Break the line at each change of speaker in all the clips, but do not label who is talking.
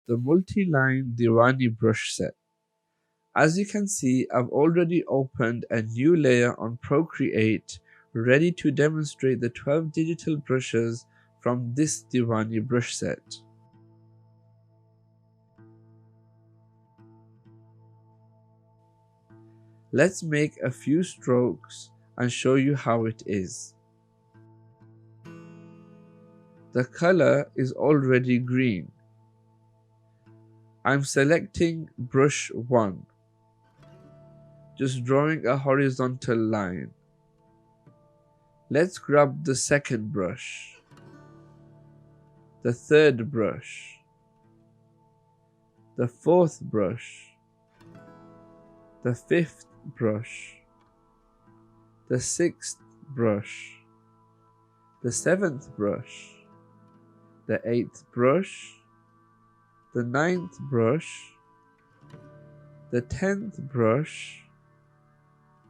the Multiline Diwani brush set. As you can see, I've already opened a new layer on Procreate, ready to demonstrate the 12 digital brushes from this Diwani brush set. Let's make a few strokes and show you how it is. The color is already green. I'm selecting brush 1, just drawing a horizontal line. Let's grab the second brush, the third brush, the fourth brush, the fifth brush, the sixth brush, the seventh brush, the eighth brush, the ninth brush, the 10th brush,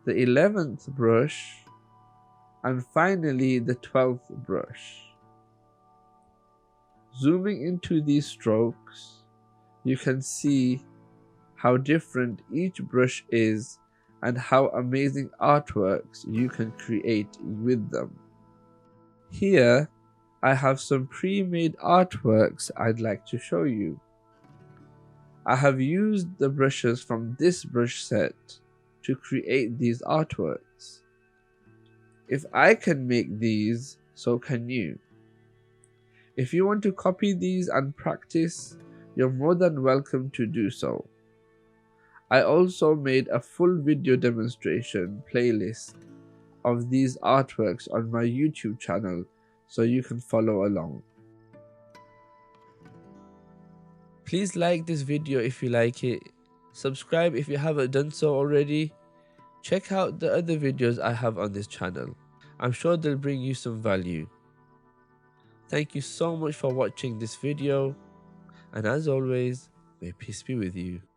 the 11th brush, and finally the 12th brush. Zooming into these strokes, you can see how different each brush is and how amazing artworks you can create with them. Here, I have some pre-made artworks I'd like to show you. I have used the brushes from this brush set to create these artworks. If I can make these, so can you. If you want to copy these and practice, you're more than welcome to do so. I also made a full video demonstration playlist of these artworks on my YouTube channel, so you can follow along. Please like this video if you like it, subscribe if you haven't done so already, check out the other videos I have on this channel. I'm sure they'll bring you some value. Thank you so much for watching this video, and as always, may peace be with you.